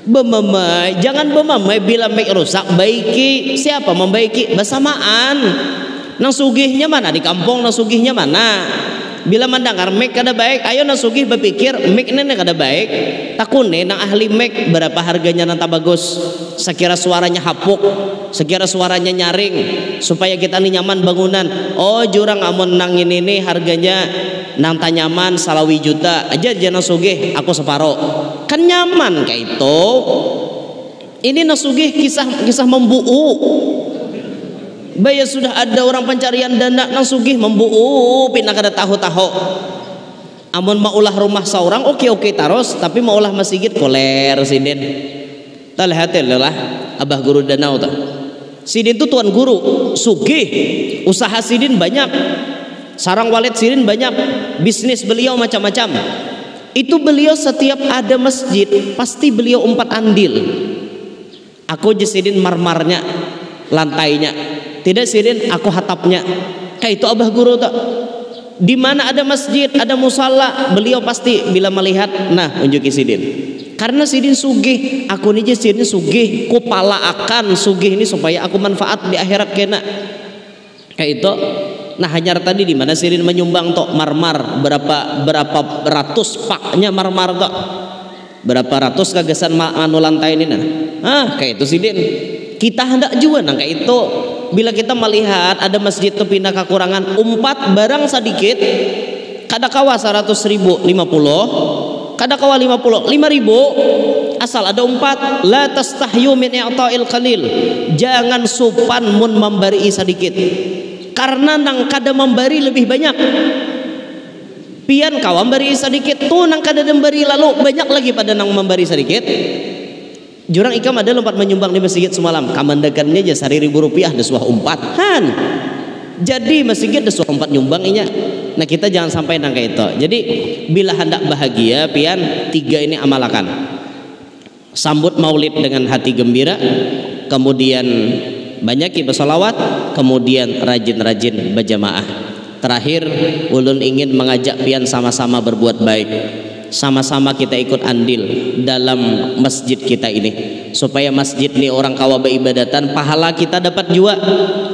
Bemamai, jangan bemamai bila mic rusak baiki. Siapa membaiki? Bersamaan. Nang sugihnya mana? Di kampung nang sugihnya mana? Bila mendengar mic kada baik, ayo nasugih berpikir mic ini kada baik. Takune nang ahli mic berapa harganya nang bagus. Sekira suaranya hapuk, sekira suaranya nyaring, supaya kita nih nyaman bangunan. Oh jurang amun nang ini harganya nang tanyaman salawi juta aja jangan sugih, aku separo. Kan nyaman kayak itu. Ini nasugih kisah membuu. Bayar sudah ada orang pencarian dana nang sugih membuu pindah kada tahu-tahu. Amun maulah rumah seorang oke taros, tapi maulah masjid koler sidin. Talhatil lah abah guru danau ta. Sidin tu tuan guru sugih, usaha sidin banyak, sarang walid sidin banyak, bisnis beliau macam-macam. Itu beliau setiap ada masjid pasti beliau 4 andil. Aku jesidin marmarnya, lantainya. Tidak sidin aku hatapnya. Kayak itu abah guru tak. Di mana ada masjid, ada musalla, beliau pasti bila melihat, nah unjuki sidin. Karena sidin sugih, aku nih sidin sugih, kupala akan sugih ini supaya aku manfaat di akhirat kena. Kayak itu. Nah hanyar tadi di mana sidin menyumbang tok marmar berapa ratus paknya marmar tok. Berapa ratus gagasan anu lantai ini nah. Kayak itu sidin. Kita hendak juga nang kayak itu. Bila kita melihat ada masjid itu pindah kekurangan umpat barang sedikit, kada kawa 100.000 50, kada kawa 50 5.000, asal ada 4. La tastahyu min i'ta'il qalil, jangan sopan mun memberi sedikit, karena nang kada memberi lebih banyak. Pian kawan beri sedikit tuh nang kada memberi lalu banyak lagi pada nang memberi sedikit. Jurang ikam ada lompat menyumbang di masjid semalam, kamandakannya aja 1.000 rupiah desuah 4 han. Jadi masjid desuah 4 nyumbang inya. Nah kita jangan sampai nang kayak itu. Jadi bila hendak bahagia pian 3 ini amalakan. Sambut maulid dengan hati gembira, kemudian banyaki bersolawat, kemudian rajin-rajin berjamaah. Terakhir ulun ingin mengajak pian sama-sama berbuat baik, sama-sama kita ikut andil dalam masjid kita ini, supaya masjid ini orang kawa beribadatan, pahala kita dapat jua.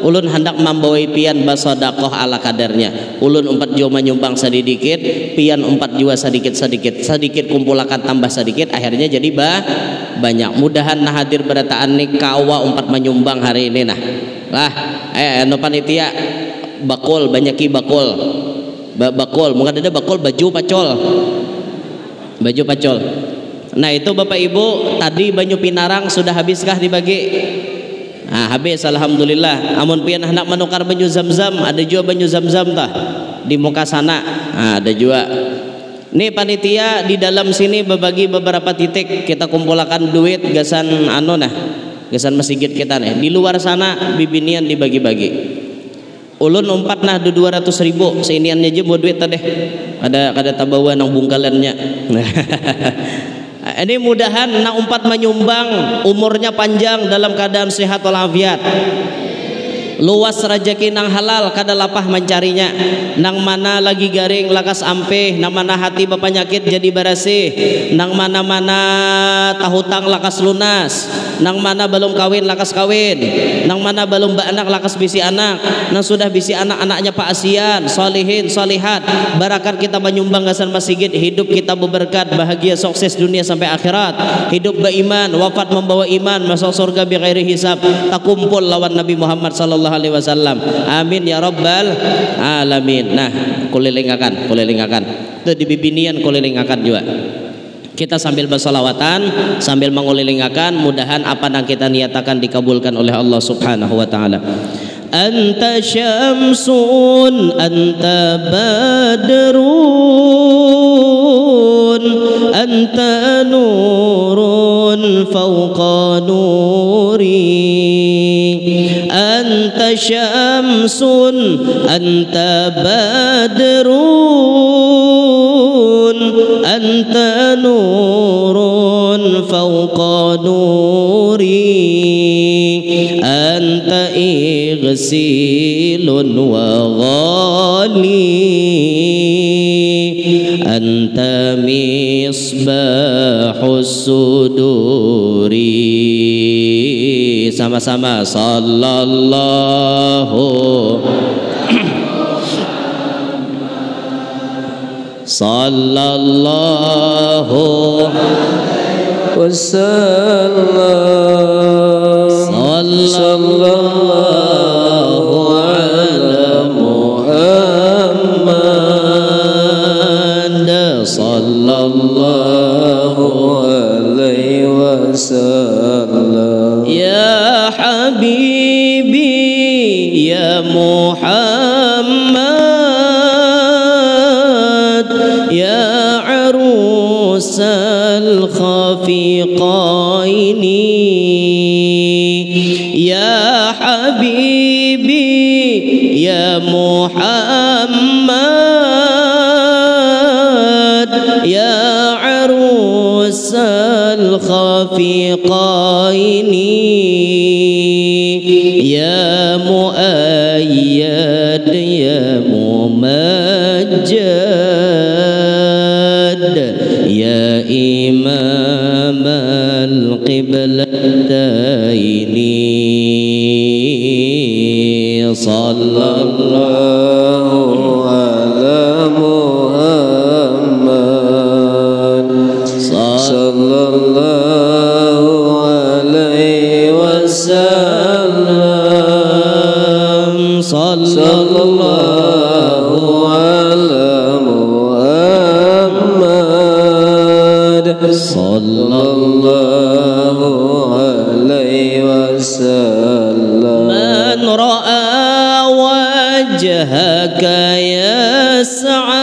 Ulun hendak membawa pian basodakoh ala kadarnya. Ulun 4 jua menyumbang sedikit, pian 4 jua sedikit kumpulakan tambah sedikit, akhirnya jadi banyak. Mudahan nah hadir berataan nih kawa 4 menyumbang hari ini nah. Lah no panitia bakul banyaki bakul mungkin ada bakul baju pacol. Nah itu Bapak Ibu, tadi banyu pinarang sudah habiskah dibagi? Nah habis alhamdulillah. Amun pian hendak menukar banyu zam-zam, ada juga banyu zam-zam tah di muka sana. Nah, ada juga. Nih panitia di dalam sini berbagi beberapa titik, kita kumpulkan duit gasan gasan masjid kita nih. Di luar sana bibinian dibagi-bagi. Ulun 4 nah 200.000 seiniannya aja buat duit tadi. Ada tabawa nang bungkalannya. Ini mudahan nang 4 menyumbang umurnya panjang dalam keadaan sehat walafiat. Luas rezeki nang halal kada lapah mencarinya. Nang mana lagi garing lakas ampeh, nang mana hati berpenyakit jadi bersih, nang mana-mana tahutang lakas lunas, nang mana belum kawin lakas kawin, nang mana belum beranak lakas bisi anak, nang sudah bisi anak-anaknya paasian, solihin, solihat. Barakat kita menyumbang gasan masjid, hidup kita berberkat, bahagia sukses dunia sampai akhirat. Hidup beriman, wafat membawa iman, masuk surga bi ghairi hisab, tak kumpul lawan Nabi Muhammad sallallahu alaihi wasallam. Amin ya rabbal alamin. Nah, kulilingakan itu di bibinian kulilingakan juga. Kita sambil bersolawatan, sambil mengulilingakan, mudahan apa yang kita niatakan dikabulkan oleh Allah Subhanahu wa taala. Anta syamsun anta badrun anta nurun fawqa nuri anta syamsun anta badrun anta nurun fawqa nuri anta igsilun wa ghali anta misbahus suduri. Sama-sama sallallahu sallallahu wasallam sallallahu ala Muhammad sallallahu alaihi wasallam. Ya habibi ya Muhammad ya arusal khafiqaini ya habibi ya Muhammad ya arusal khafiqaini ya muayyad ya mumajjad ya imam al-qiblataini sallallahu ala Muhammad sallallahu alaihi wasallam sallallahu ala Muhammad sallallahu ra'a wajhaka ya sa'ad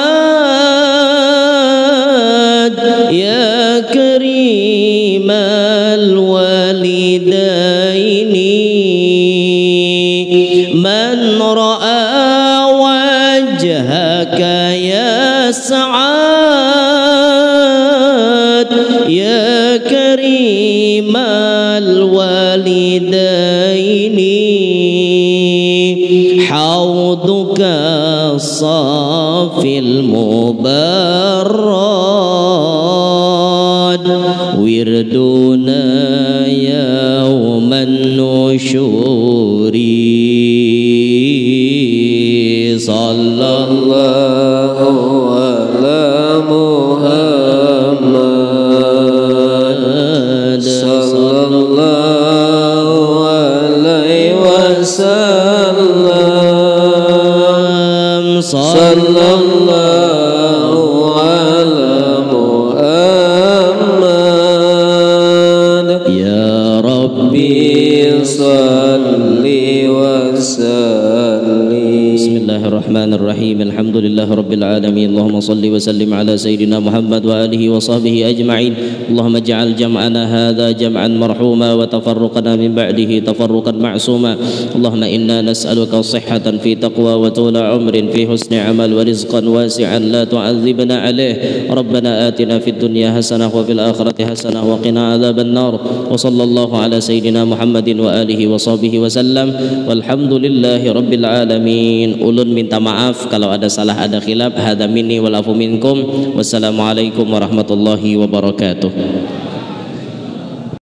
ya karimal walidaini man ra'a wajhaka ya sa'ad ya karimal walidaini hauduka safil mubarrad wirduna yawman nusyuri sallallahu ala Muhammad sallallahu alaihi wasallam sallallahu ala Muhammad ya Rabbi salli wa sallim. Bismillahirrahmanirrahim. Alhamdulillah rabbil alamin. Allahumma salli wa sallim ala sayyidina Muhammad wa alihi wa sahbihi ajma'in. Allahumma ij'al jam'ana hadha jam'an marhuma wa tafarruqana min ba'dihi tafarruqan ma'suma. Allahumma inna nas'aluka sihhatan fi taqwa wa tula umrin fi husni amal wa rizqan wasi'an la tu'adzibna alayh. Rabbana atina fid dunya hasanah wa fil akhirati hasanah wa qina adzaban nar. Wa sallallahu ala sayyidina Muhammadin wa alihi wa sahbihi wa sallam. Walhamdulillahi rabbil alamin. Ulun minta maaf kalau ada salah, ada khilaf. Hadza minni wal afu minkum. Wassalamualaikum warahmatullahi wabarakatuh.